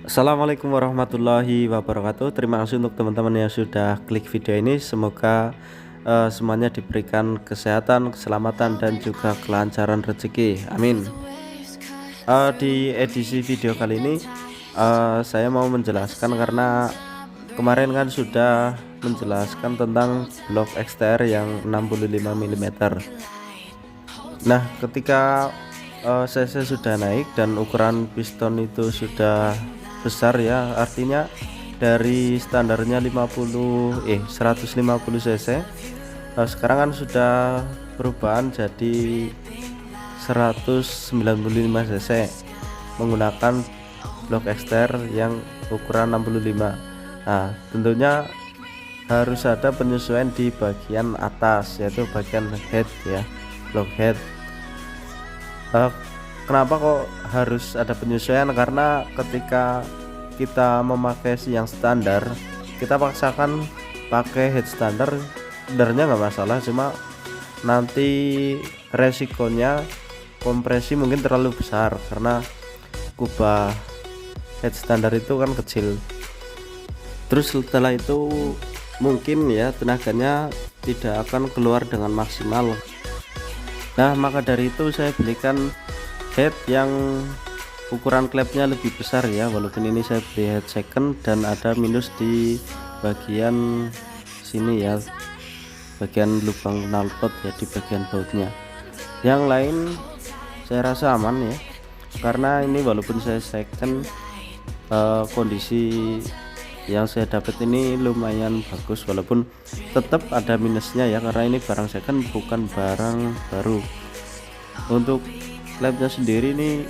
Assalamualaikum warahmatullahi wabarakatuh. Terima kasih untuk teman-teman yang sudah klik video ini. Semoga semuanya diberikan kesehatan, keselamatan, dan juga kelancaran rezeki. Amin. Di edisi video kali ini saya mau menjelaskan karena kemarin kan sudah menjelaskan tentang blok XTR yang 65 mm. Nah, ketika cc sudah naik dan ukuran piston itu sudah besar ya, artinya dari standarnya 150 cc, sekarang kan sudah perubahan jadi 195 cc menggunakan blok XTR yang ukuran 65. Nah, tentunya harus ada penyesuaian di bagian atas, yaitu bagian head ya, blok head. Kenapa kok harus ada penyesuaian? Karena ketika kita memakai yang standar, kita paksakan pakai head standar, sebenarnya nggak masalah, cuma nanti resikonya kompresi mungkin terlalu besar karena kubah head standar itu kan kecil. Terus setelah itu mungkin ya tenaganya tidak akan keluar dengan maksimal. Nah, maka dari itu saya belikan head yang ukuran klepnya lebih besar ya, walaupun ini saya beli head second dan ada minus di bagian sini ya, bagian lubang knalpot ya, di bagian bautnya. Yang lain saya rasa aman ya, karena ini walaupun saya second, kondisi yang saya dapat ini lumayan bagus, walaupun tetap ada minusnya ya, karena ini barang second bukan barang baru. Untuk klepnya sendiri ini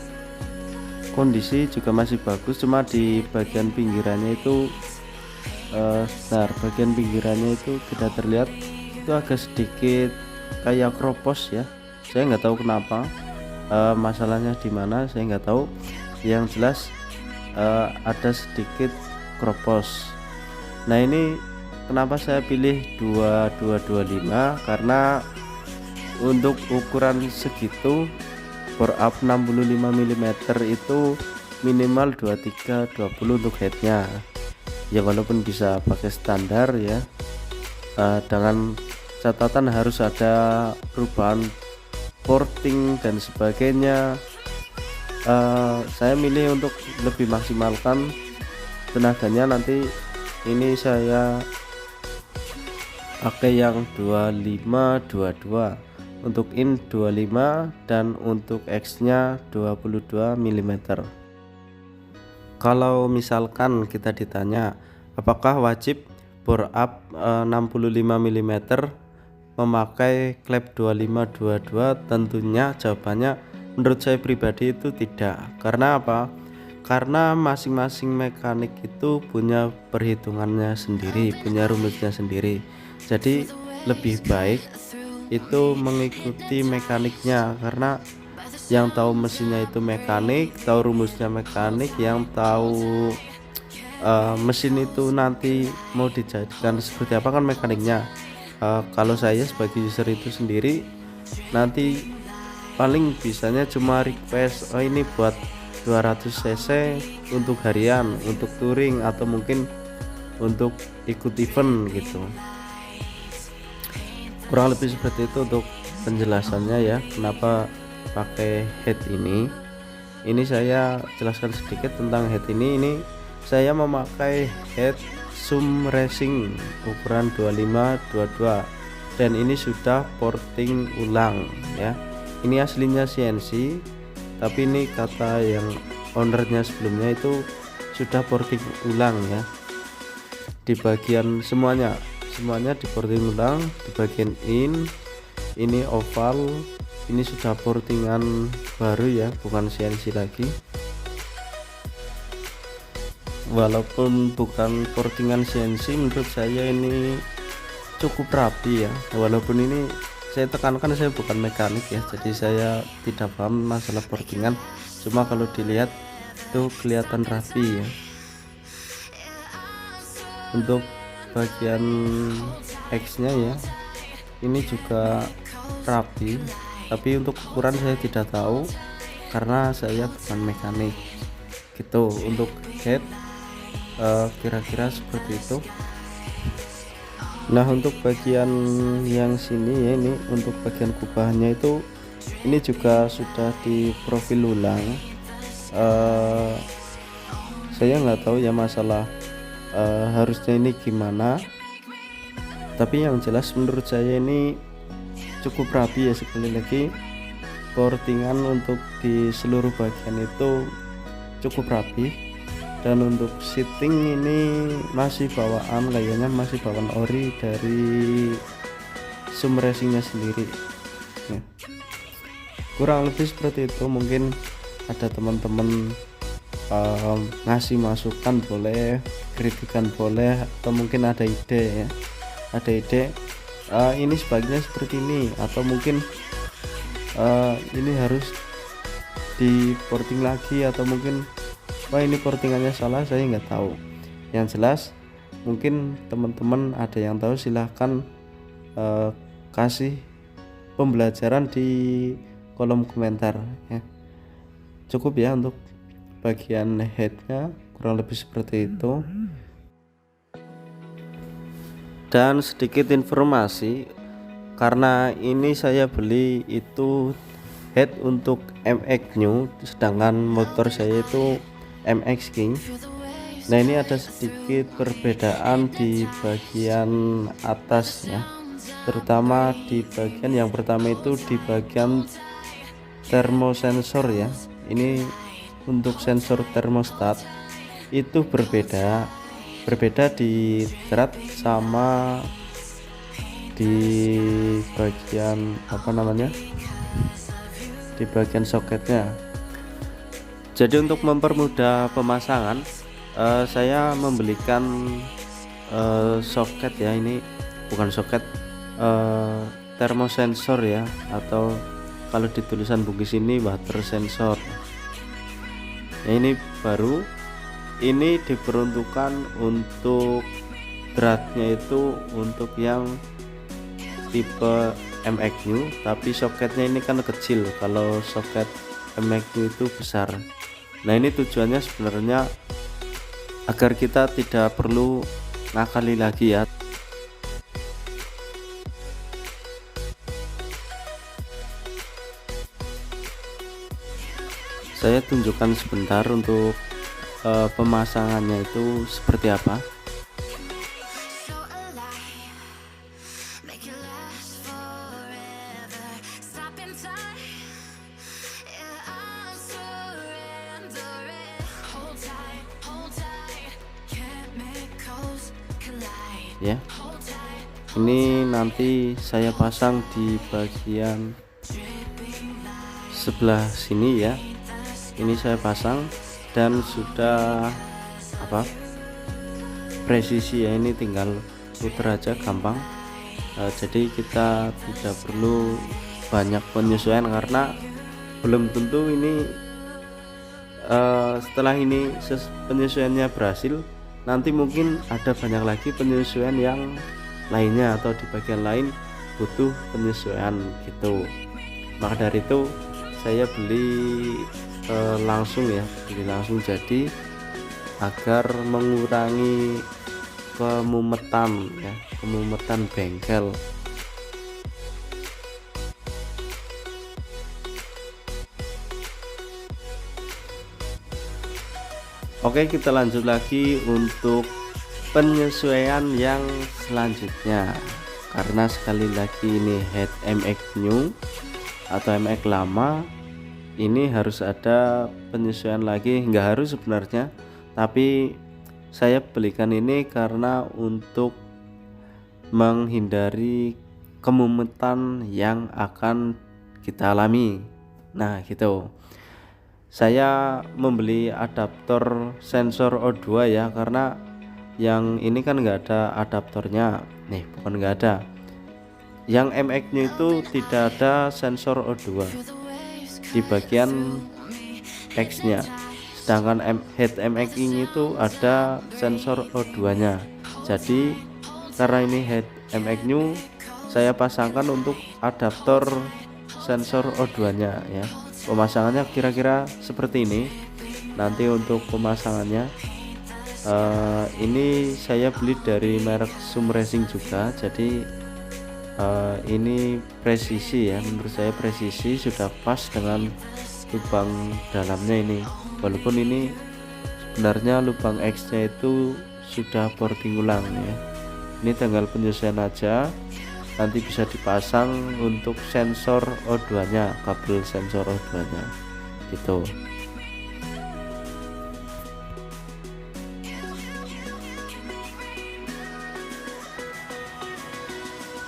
kondisi juga masih bagus, cuma di bagian pinggirannya itu bagian pinggirannya itu tidak terlihat, itu agak sedikit kayak kropos ya. Saya nggak tahu kenapa, masalahnya di mana saya nggak tahu. Yang jelas ada sedikit kropos. Nah, ini kenapa saya pilih 2225, karena untuk ukuran segitu bore up 65 mm itu minimal 2320 untuk headnya ya, walaupun bisa pakai standar ya, dengan catatan harus ada perubahan porting dan sebagainya. Saya milih untuk lebih maksimalkan tenaganya, nanti ini saya pakai yang 2522, untuk in 25 dan untuk X nya 22 mm. Kalau misalkan kita ditanya apakah wajib bore up 65 mm memakai klep 2522, tentunya jawabannya menurut saya pribadi itu tidak. Karena apa? Karena masing-masing mekanik itu punya perhitungannya sendiri, punya rumusnya sendiri. Jadi lebih baik itu mengikuti mekaniknya, karena yang tahu mesinnya itu mekanik, tahu rumusnya mekanik, yang tahu mesin itu nanti mau dijadikan seperti apa kan mekaniknya. Kalau saya sebagai user itu sendiri nanti paling bisanya cuma request, oh ini buat 200 cc untuk harian, untuk touring, atau mungkin untuk ikut event gitu. Kurang lebih seperti itu untuk penjelasannya ya, kenapa pakai head ini. Ini saya jelaskan sedikit tentang head ini. Ini saya memakai head Zoom Racing ukuran 2522 dan ini sudah porting ulang ya. Ini aslinya CNC, tapi ini kata yang ownernya sebelumnya itu sudah porting ulang ya. Di bagian semuanya di porting ulang. Di bagian ini oval, ini sudah portingan baru ya, bukan CNC lagi. Walaupun bukan portingan CNC, menurut saya ini cukup rapi ya. Walaupun ini saya tekankan, saya bukan mekanik ya, jadi saya tidak paham masalah portingan, cuma kalau dilihat itu kelihatan rapi ya. Untuk bagian X nya ya, ini juga rapi, tapi untuk ukuran saya tidak tahu karena saya bukan mekanik. gitu untuk head, kira-kira seperti itu. Nah untuk bagian yang sini ya, ini untuk bagian kubahannya itu ini juga sudah di profil ulang. Saya nggak tahu ya masalah harusnya ini gimana, tapi yang jelas menurut saya ini cukup rapi ya. Sekali lagi, portingan untuk di seluruh bagian itu cukup rapi, dan untuk seating ini masih bawaan, kayaknya masih bawaan ori dari Zoom racingnya sendiri ya. Kurang lebih seperti itu. Mungkin ada teman-teman ngasih masukan boleh, kritikan boleh, atau mungkin ada ide ya, ada ide ini sebaiknya seperti ini, atau mungkin ini harus di porting lagi, atau mungkin wah ini portingannya salah, saya nggak tahu. Yang jelas mungkin teman-teman ada yang tahu, silahkan kasih pembelajaran di kolom komentar ya. Cukup ya untuk bagian headnya, kurang lebih seperti itu. Dan sedikit informasi, karena ini saya beli itu head untuk MX New, sedangkan motor saya itu MX King. Nah ini ada sedikit perbedaan di bagian atas ya, terutama di bagian yang pertama itu di bagian termosensor ya. Ini untuk sensor termostat itu berbeda di drat sama di bagian apa namanya, di bagian soketnya. Jadi untuk mempermudah pemasangan, saya membelikan soket ya, ini bukan soket, termosensor ya, atau kalau di tulisan bungkus ini water sensor. Nah, ini baru, ini diperuntukkan untuk dratnya itu untuk yang tipe MX New, tapi soketnya ini kan kecil, kalau soket MX New itu besar. Nah ini tujuannya sebenarnya agar kita tidak perlu ngakali lagi ya. Saya tunjukkan sebentar untuk pemasangannya itu seperti apa. Ya, ini nanti saya pasang di bagian sebelah sini ya. Ini saya pasang dan sudah presisi ya, ini tinggal putar aja, gampang. Jadi kita tidak perlu banyak penyesuaian, karena belum tentu ini setelah ini penyesuaiannya berhasil, nanti mungkin ada banyak lagi penyesuaian yang lainnya, atau di bagian lain butuh penyesuaian gitu. Maka dari itu saya beli langsung ya, jadi agar mengurangi kemumetan ya, kemumetan bengkel. Oke, kita lanjut lagi untuk penyesuaian yang selanjutnya, karena sekali lagi ini head MX New atau MX lama, ini harus ada penyesuaian lagi. Nggak harus sebenarnya, tapi saya belikan ini karena untuk menghindari kemumetan yang akan kita alami. Nah gitu, saya membeli adaptor sensor O2 ya, karena yang ini kan nggak ada adaptornya nih, bukan nggak ada, yang MX nya itu tidak ada sensor O2 di bagian X nya, sedangkan head MX ini itu ada sensor O2 nya. Jadi karena ini head MX new, saya pasangkan untuk adaptor sensor O2 nya ya. Pemasangannya kira-kira seperti ini. nanti untuk pemasangannya ini saya beli dari merek Sum Racing juga. Jadi ini presisi ya, menurut saya presisi, sudah pas dengan lubang dalamnya ini. Walaupun ini sebenarnya lubang X nya itu sudah boarding ulang ya, ini tinggal penyesuaian aja. Nanti bisa dipasang untuk sensor O2 nya, kabel sensor O2 nya gitu.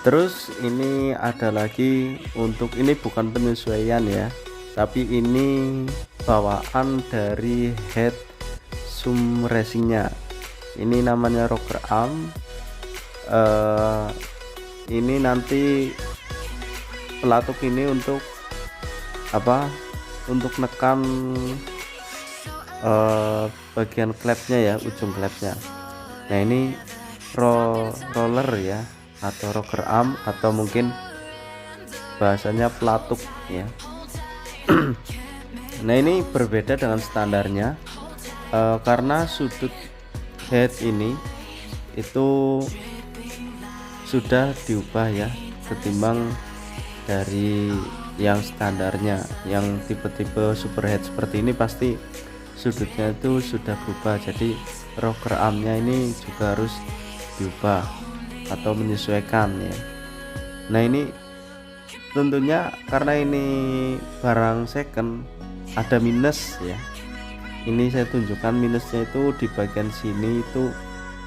Terus ini ada lagi, untuk ini bukan penyesuaian ya, tapi ini bawaan dari head Sum Racingnya. Ini namanya rocker arm. Ini nanti pelatuk ini untuk apa? Untuk nekan bagian klepnya ya, ujung klepnya. Nah ini roller ya, atau rocker arm, atau mungkin bahasanya pelatuk ya. Nah ini berbeda dengan standarnya karena sudut head ini itu sudah diubah ya, ketimbang dari yang standarnya. Yang tipe-tipe superhead seperti ini pasti sudutnya itu sudah berubah, jadi rocker armnya ini juga harus diubah atau menyesuaikan ya. Nah ini tentunya karena ini barang second ada minus ya. Ini saya tunjukkan minusnya itu di bagian sini itu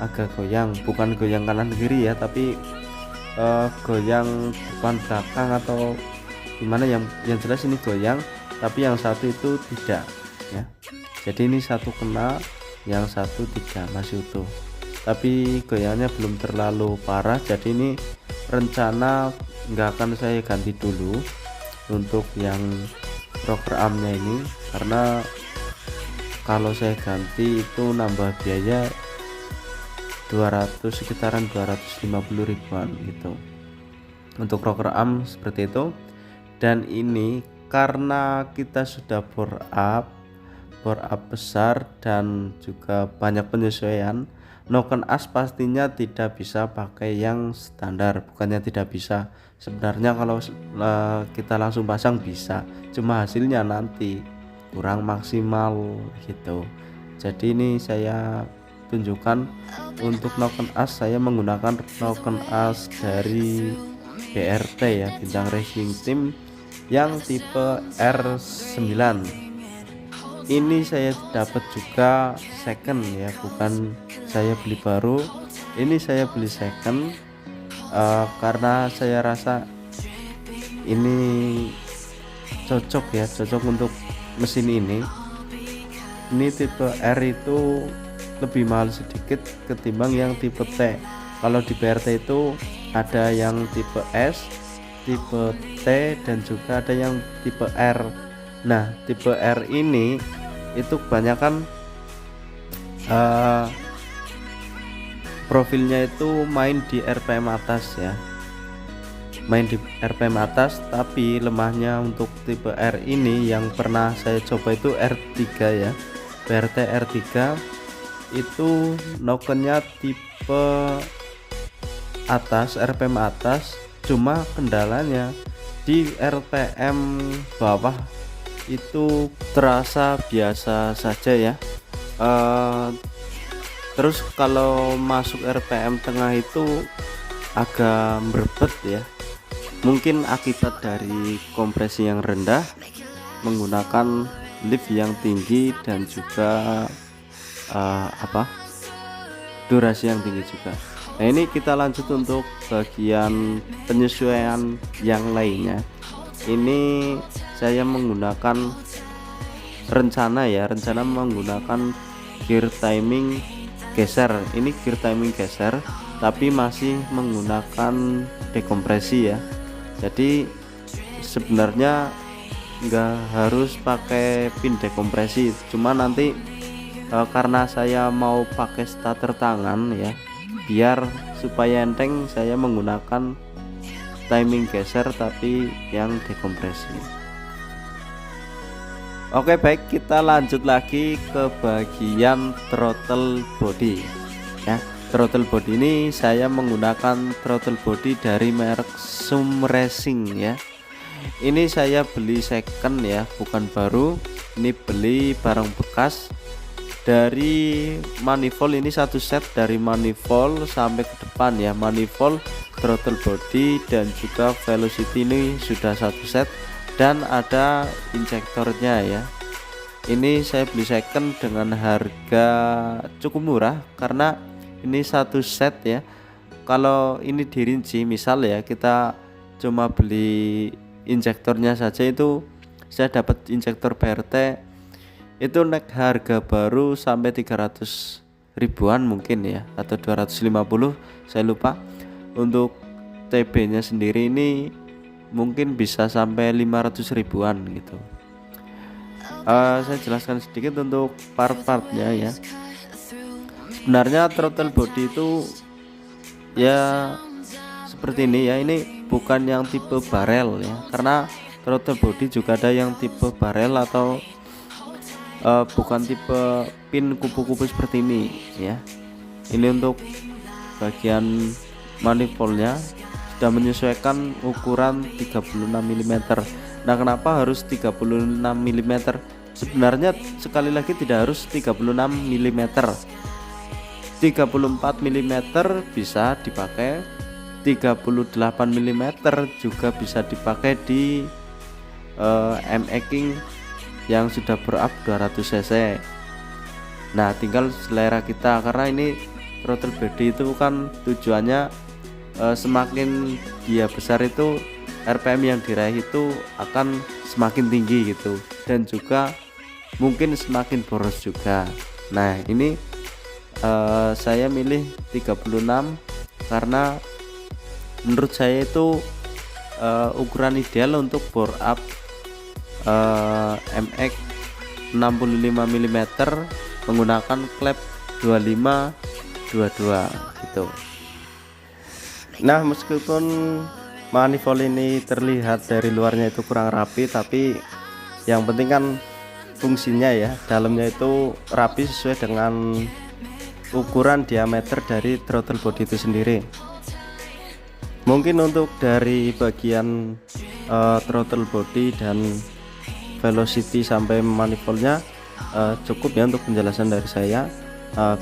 agak goyang, bukan goyang kanan kiri ya, tapi goyang depan belakang atau gimana, yang jelas ini goyang, tapi yang satu itu tidak ya. Jadi ini satu kena, yang satu tidak, masih utuh, tapi goyangnya belum terlalu parah. Jadi ini rencana nggak akan saya ganti dulu untuk yang rocker armnya ini, karena kalau saya ganti itu nambah biaya 200, sekitaran 250 ribuan gitu untuk rocker arm seperti itu. Dan ini karena kita sudah bore up besar dan juga banyak penyesuaian, noken as pastinya tidak bisa pakai yang standar. Bukannya tidak bisa, sebenarnya kalau kita langsung pasang bisa, cuma hasilnya nanti kurang maksimal gitu. Jadi ini saya tunjukkan untuk noken as, saya menggunakan noken as dari BRT ya, Bintang Racing Team, yang tipe R9. Ini saya dapat juga second ya, bukan saya beli baru. Ini saya beli second karena saya rasa ini cocok ya, cocok untuk mesin ini. Ini tipe R itu lebih mahal sedikit ketimbang yang tipe T. Kalau di BRT itu ada yang tipe S, tipe T, dan juga ada yang tipe R. Nah tipe R ini itu kebanyakan profilnya itu main di RPM atas ya, main di RPM atas. Tapi lemahnya untuk tipe R ini yang pernah saya coba itu R3 ya, BRT R3 itu nokennya tipe atas, RPM atas, cuma kendalanya di RPM bawah itu terasa biasa saja ya. Terus kalau masuk RPM tengah itu agak berbet ya, mungkin akibat dari kompresi yang rendah, menggunakan lift yang tinggi, dan juga durasi yang tinggi juga. Nah ini kita lanjut untuk bagian penyesuaian yang lainnya. Ini saya menggunakan rencana menggunakan gear timing geser. Ini gear timing geser tapi masih menggunakan dekompresi ya. Jadi sebenarnya nggak harus pakai pin dekompresi, cuma nanti karena saya mau pakai starter tangan ya, biar supaya enteng, saya menggunakan timing geser tapi yang dekompresi. Oke, baik, kita lanjut lagi ke bagian throttle body ya. Throttle body ini saya menggunakan throttle body dari merek Sum Racing ya. Ini saya beli second ya, bukan baru. Ini beli barang bekas dari manifold. Ini satu set dari manifold sampai ke depan ya, manifold, throttle body dan juga velocity ini sudah satu set, dan ada injektornya ya. Ini saya beli second dengan harga cukup murah karena ini satu set ya. Kalau ini dirinci, misal ya kita cuma beli injektornya saja, itu saya dapat injektor PRT itu naik harga baru sampai 300 ribuan mungkin ya, atau 250, saya lupa. Untuk TB nya sendiri ini mungkin bisa sampai 500 ribuan gitu. Saya jelaskan sedikit untuk part-partnya ya. Sebenarnya throttle body itu ya seperti ini ya. Ini bukan yang tipe barrel ya, karena throttle body juga ada yang tipe barrel atau bukan tipe pin kupu-kupu seperti ini ya. Ini untuk bagian manifoldnya sudah menyesuaikan ukuran 36 mm. Nah, kenapa harus 36 mm? Sebenarnya sekali lagi tidak harus 36 mm, 34 mm bisa dipakai, 38 mm juga bisa dipakai di M-King yang sudah berup 200 cc. Nah, tinggal selera kita, karena ini throttle body itu kan tujuannya semakin dia besar itu RPM yang diraih itu akan semakin tinggi gitu, dan juga mungkin semakin boros juga. Nah, ini saya milih 36 karena menurut saya itu ukuran ideal untuk bore up MX 65 mm menggunakan klep 2522 gitu. Nah, meskipun manifold ini terlihat dari luarnya itu kurang rapi, tapi yang penting kan fungsinya ya, dalamnya itu rapi sesuai dengan ukuran diameter dari throttle body itu sendiri. Mungkin untuk dari bagian throttle body dan velocity sampai manifoldnya cukup ya untuk penjelasan dari saya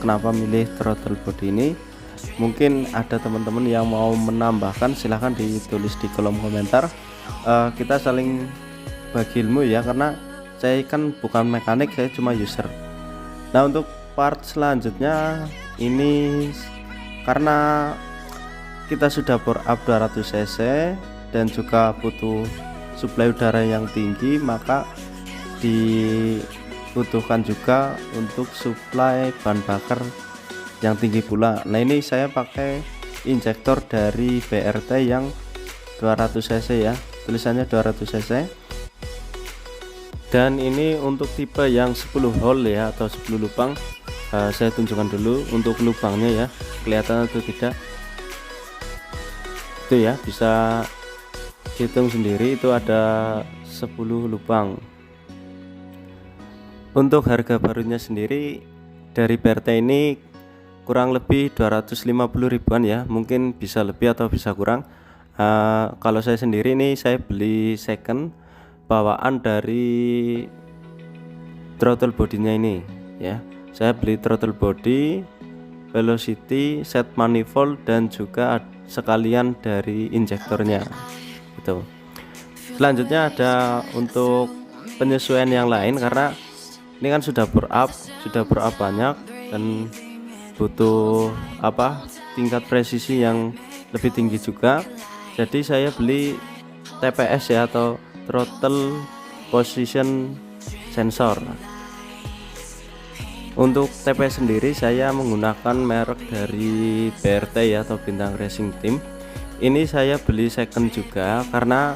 kenapa milih throttle body ini. Mungkin ada teman-teman yang mau menambahkan, silahkan ditulis di kolom komentar. Kita saling bagi ilmu ya, karena saya kan bukan mekanik, saya cuma user. Nah, untuk part selanjutnya ini karena kita sudah bore up 200 cc dan juga butuh suplai udara yang tinggi, maka dibutuhkan juga untuk suplai bahan bakar yang tinggi pula. Nah, ini saya pakai injektor dari BRT yang 200 cc ya, tulisannya 200 cc. Dan ini untuk tipe yang 10 hole ya, atau 10 lubang. Saya tunjukkan dulu untuk lubangnya ya, kelihatan atau tidak. Itu ya, bisa hitung sendiri, itu ada 10 lubang. Untuk harga barunya sendiri dari BRT ini kurang lebih 250 ribuan ya, mungkin bisa lebih atau bisa kurang. Kalau saya sendiri ini saya beli second bawaan dari throttle bodinya ini ya. Saya beli throttle body, velocity, set manifold, dan juga sekalian dari injektornya gitu. Selanjutnya ada untuk penyesuaian yang lain, karena ini kan sudah bore up banyak dan butuh tingkat presisi yang lebih tinggi juga. Jadi saya beli TPS ya, atau throttle position sensor. Untuk TPS sendiri saya menggunakan merek dari BRT ya, atau Bintang Racing Team. Ini saya beli second juga karena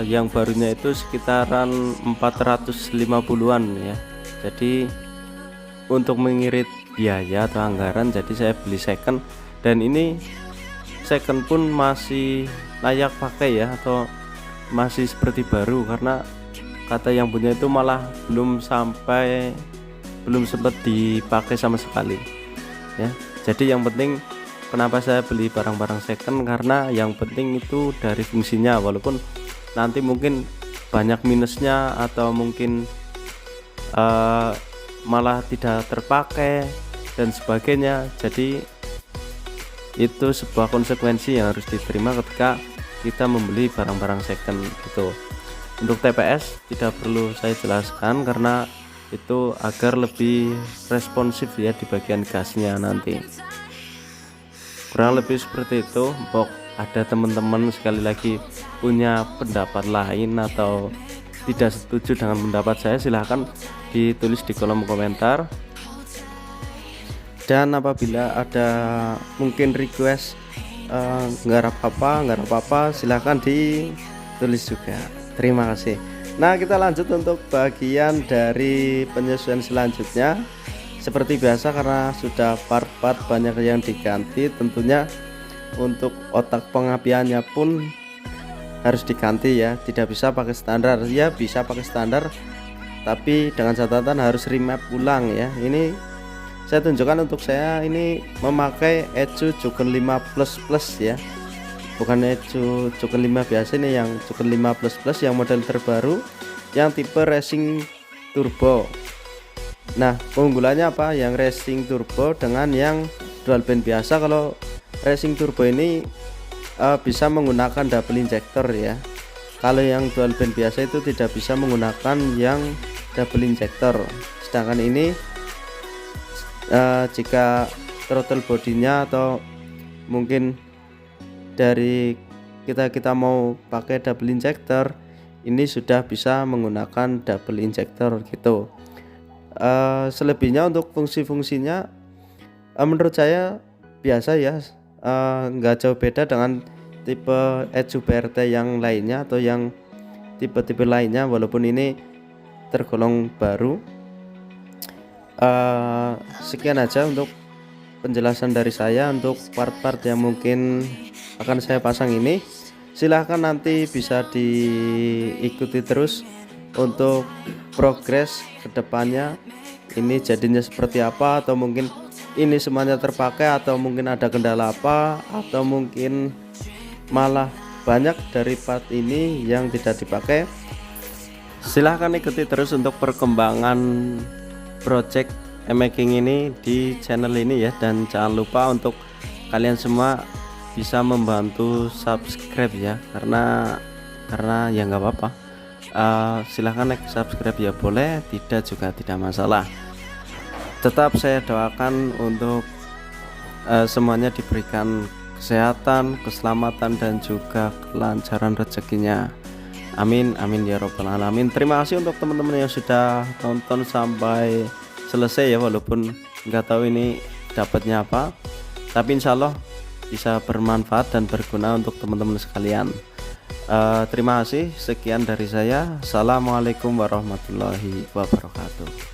yang barunya itu sekitaran 450-an ya. Jadi untuk mengirit biaya atau anggaran, jadi saya beli second, dan ini second pun masih layak pakai ya, atau masih seperti baru, karena kata yang punya itu malah belum sempat dipakai sama sekali ya. Jadi yang penting kenapa saya beli barang-barang second, karena yang penting itu dari fungsinya, walaupun nanti mungkin banyak minusnya atau mungkin malah tidak terpakai dan sebagainya. Jadi itu sebuah konsekuensi yang harus diterima ketika kita membeli barang-barang second gitu. Untuk TPS tidak perlu saya jelaskan karena itu agar lebih responsif ya di bagian gasnya nanti. Kurang lebih seperti itu. Mbok ada teman-teman sekali lagi punya pendapat lain atau tidak setuju dengan pendapat saya, silahkan ditulis di kolom komentar. Dan apabila ada mungkin request nggak apa-apa, silahkan ditulis juga. Terima kasih. Nah, kita lanjut untuk bagian dari penyesuaian selanjutnya. Seperti biasa, karena sudah part-part banyak yang diganti, tentunya untuk otak pengapiannya pun harus diganti ya. Tidak bisa pakai standar ya, bisa pakai standar tapi dengan catatan harus remap ulang ya. Ini saya tunjukkan, untuk saya ini memakai Ecu Juken 5 Plus ya, bukan Ecu Juken 5 biasa, ini yang Juken 5 Plus yang model terbaru yang tipe racing turbo. Nah, keunggulannya apa? Yang racing turbo dengan yang dual band biasa. Kalau racing turbo ini bisa menggunakan double injector ya. Kalau yang dual band biasa itu tidak bisa menggunakan yang double injector. Sedangkan ini jika throttle bodinya atau mungkin dari kita mau pakai double injector, ini sudah bisa menggunakan double injector gitu. Selebihnya untuk fungsi-fungsinya menurut saya biasa ya, nggak jauh beda dengan tipe Ecu BRT yang lainnya atau yang tipe-tipe lainnya, walaupun ini tergolong baru. Sekian aja untuk penjelasan dari saya untuk part-part yang mungkin akan saya pasang ini. Silahkan nanti bisa diikuti terus untuk progres kedepannya ini jadinya seperti apa, atau mungkin ini semuanya terpakai, atau mungkin ada kendala apa, atau mungkin malah banyak dari part ini yang tidak dipakai. Silahkan ikuti terus untuk perkembangan project e-making ini di channel ini ya. Dan jangan lupa untuk kalian semua bisa membantu subscribe ya, karena ya nggak apa-apa. Silahkan like, subscribe ya boleh, tidak juga tidak masalah. Tetap saya doakan untuk semuanya diberikan kesehatan, keselamatan dan juga kelancaran rezekinya. Amin amin ya robbal alamin. Terima kasih untuk teman-teman yang sudah tonton sampai selesai ya, walaupun nggak tahu ini dapatnya apa, tapi insya Allah bisa bermanfaat dan berguna untuk teman-teman sekalian. Terima kasih, sekian dari saya. Assalamualaikum warahmatullahi wabarakatuh.